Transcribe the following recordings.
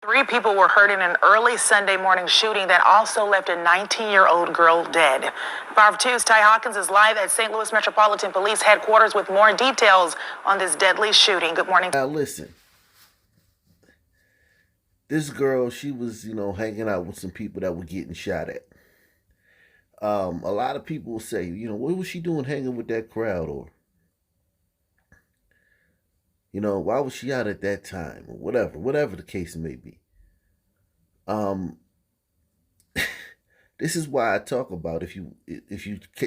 Three people were hurt in an early Sunday morning shooting that also left a 19-year-old girl dead. 5 2's Ty Hawkins is live at St. Louis Metropolitan Police Headquarters with more details on this deadly shooting. Good morning. Now listen, this girl, she was, hanging out with some people that were getting shot at. A lot of people will say, what was she doing hanging with that crowd? Or, why was she out at that time? Or whatever the case may be. This is why I talk about, if you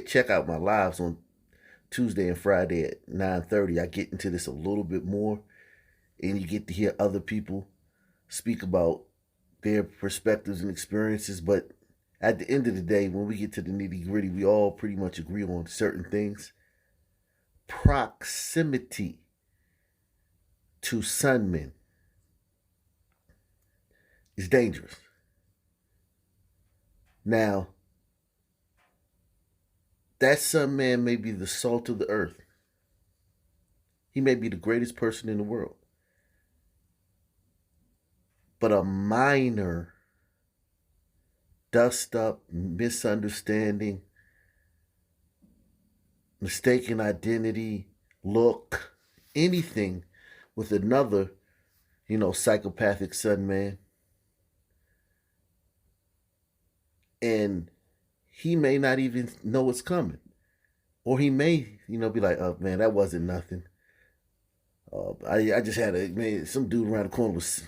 check out my lives on Tuesday and Friday at 9:30, I get into this a little bit more, and you get to hear other people speak about their perspectives and experiences. But at the end of the day, when we get to the nitty-gritty, we all pretty much agree on certain things. Proximity to sunmen is dangerous. Now, that sun man may be the salt of the earth. He may be the greatest person in the world. But a minor dust up, misunderstanding, mistaken identity, look, anything with another, psychopathic sun man. And he may not even know it's coming. Or he may, be like, oh man, that wasn't nothing. I just had some dude around the corner was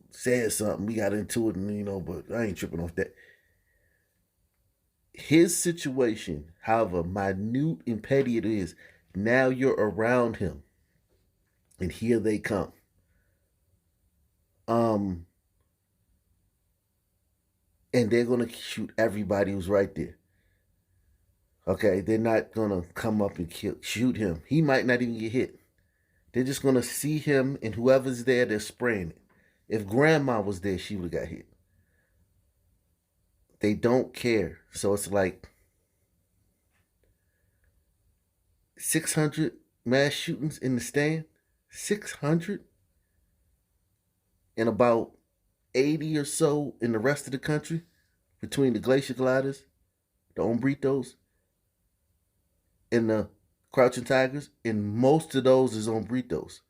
said something. We got into it, and but I ain't tripping off that. His situation, however minute and petty it is, now you're around him. And here they come. And they're going to shoot everybody who's right there. Okay, they're not going to come up and shoot him. He might not even get hit. They're just going to see him, and whoever's there, they're spraying it. If grandma was there, she would have got hit. They don't care. So it's like 600 mass shootings in the stand. 600? And about 80 or so in the rest of the country, between the glacier gliders, the hombritos, and the crouching tigers, and most of those is hombritos.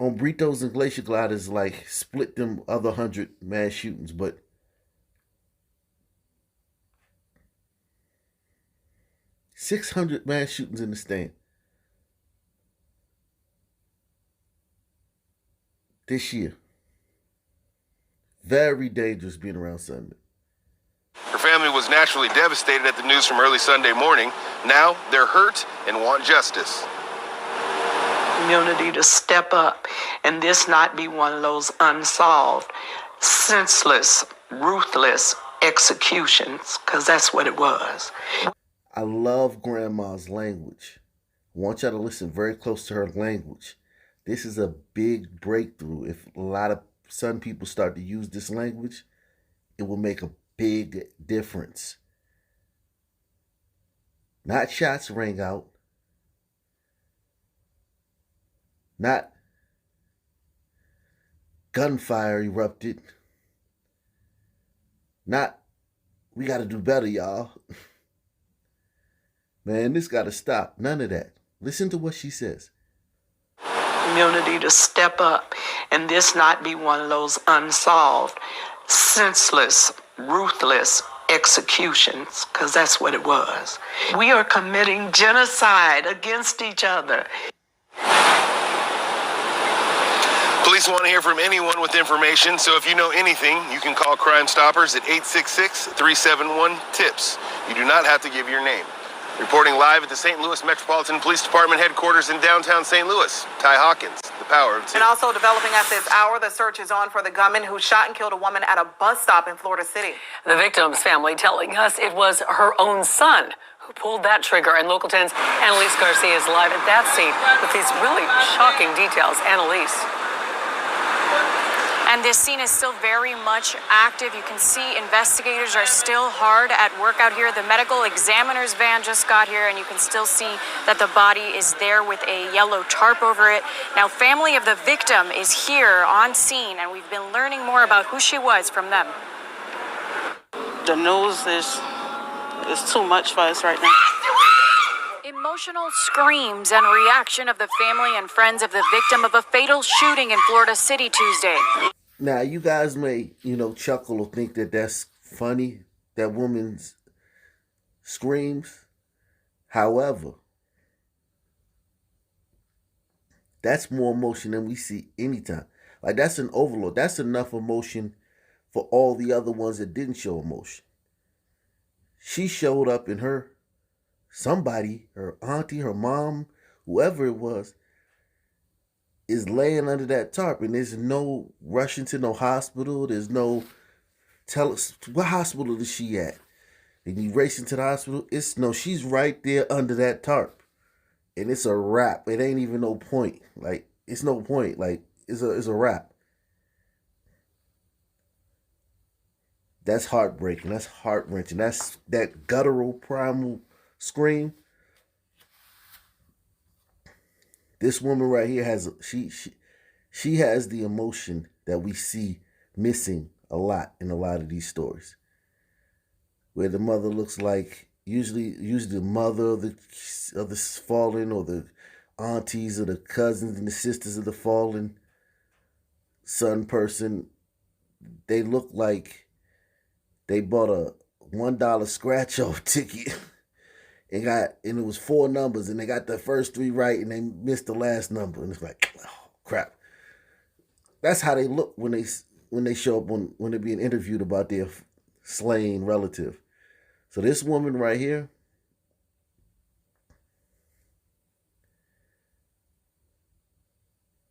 Hombritos and glacier gliders like split them other 100 mass shootings, but $600 mass shootings in the stand this year. Very dangerous being around Sunday. Her family was naturally devastated at the news from early Sunday morning. Now they're hurt and want justice. Community to step up and this not be one of those unsolved, senseless, ruthless executions, because that's what it was. I love grandma's language. I want y'all to listen very close to her language. This is a big breakthrough. If a lot of Sun people start to use this language, it will make a big difference. Not shots rang out. Not gunfire erupted. Not, we got to do better, y'all. Man, this got to stop. None of that. Listen to what she says. Community to step up and this not be one of those unsolved, senseless, ruthless executions, because that's what it was. We are committing genocide against each other. Police want to hear from anyone with information, so if you know anything, you can call Crime Stoppers at 866-371-TIPS. You do not have to give your name. Reporting live at the St. Louis Metropolitan Police Department headquarters in downtown St. Louis, Ty Hawkins, the power of two. And also developing at this hour, the search is on for the gunman who shot and killed a woman at a bus stop in Florida City. The victim's family telling us it was her own son who pulled that trigger. And Local 10's Annalise Garcia is live at that scene with these really shocking details. Annalise. And this scene is still very much active. You can see investigators are still hard at work out here. The medical examiner's van just got here, and you can still see that the body is there with a yellow tarp over it. Now, family of the victim is here on scene, and we've been learning more about who she was from them. The news is too much for us right now. Emotional screams and reaction of the family and friends of the victim of a fatal shooting in Florida City Tuesday. Now, you guys may, chuckle or think that that's funny, that woman's screams. However, that's more emotion than we see anytime. Like, that's an overload. That's enough emotion for all the other ones that didn't show emotion. She showed up in somebody, her auntie, her mom, whoever it was, is laying under that tarp, and there's no rushing to no hospital. There's no tell us what hospital is she at, and you racing to the hospital. She's right there under that tarp, and it's a wrap. It ain't even no point. Like, it's no point. Like, it's a wrap. That's heartbreaking. That's heart-wrenching. That's that guttural, primal scream. This woman right here has she has the emotion that we see missing a lot in a lot of these stories, where the mother looks like usually the mother of the fallen, or the aunties or the cousins and the sisters of the fallen son person. They look like they bought a $1 scratch-off ticket and it was 4 numbers, and they got the first 3 right, and they missed the last number, and it's like, oh crap. That's how they look when they show up when they're being interviewed about their slain relative. So this woman right here,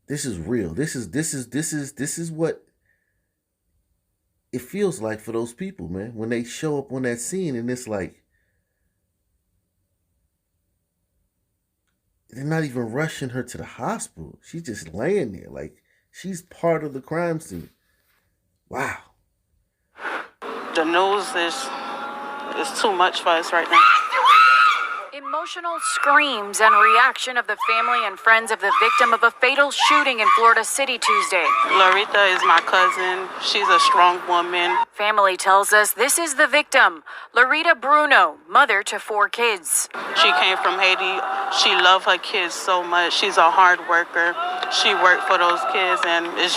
this is real. This is what it feels like for those people, man, when they show up on that scene, and it's like they're not even rushing her to the hospital. She's just laying there like she's part of the crime scene. Wow. The news is too much for us right now. Emotional screams and reaction of the family and friends of the victim of a fatal shooting in Florida City Tuesday. Larita is my cousin. She's a strong woman. Family tells us this is the victim, Larita Bruno, mother to 4 kids. She came from Haiti. She loved her kids so much. She's a hard worker. She worked for those kids, and it's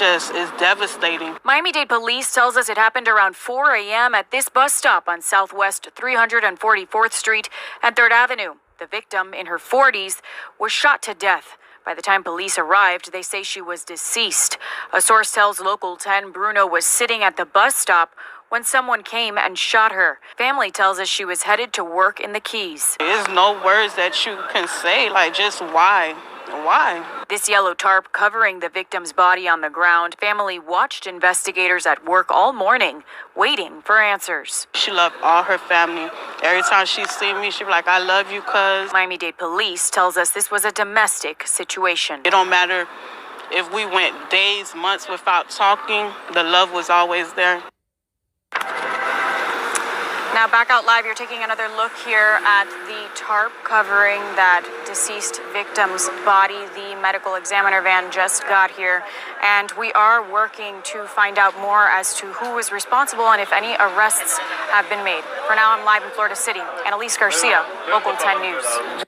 devastating. Miami-Dade police tells us it happened around 4 a.m. at this bus stop on Southwest 344th Street and 3rd Avenue. The victim, in her 40s, was shot to death. By the time police arrived, they say she was deceased. A source tells Local 10 Bruno was sitting at the bus stop when someone came and shot her. Family tells us she was headed to work in the Keys. There's no words that you can say, like, just why? Why? This yellow tarp covering the victim's body on the ground. Family watched investigators at work all morning, waiting for answers. She loved all her family. Every time she see me, she be like, I love you, cuz. Miami-Dade police tells us this was a domestic situation. It don't matter if we went days, months without talking, the love was always there. Now back out live, you're taking another look here at the tarp covering that deceased victim's body. The medical examiner van just got here, and we are working to find out more as to who was responsible and if any arrests have been made. For now, I'm live in Florida City. Annalise Garcia, Local 10 News.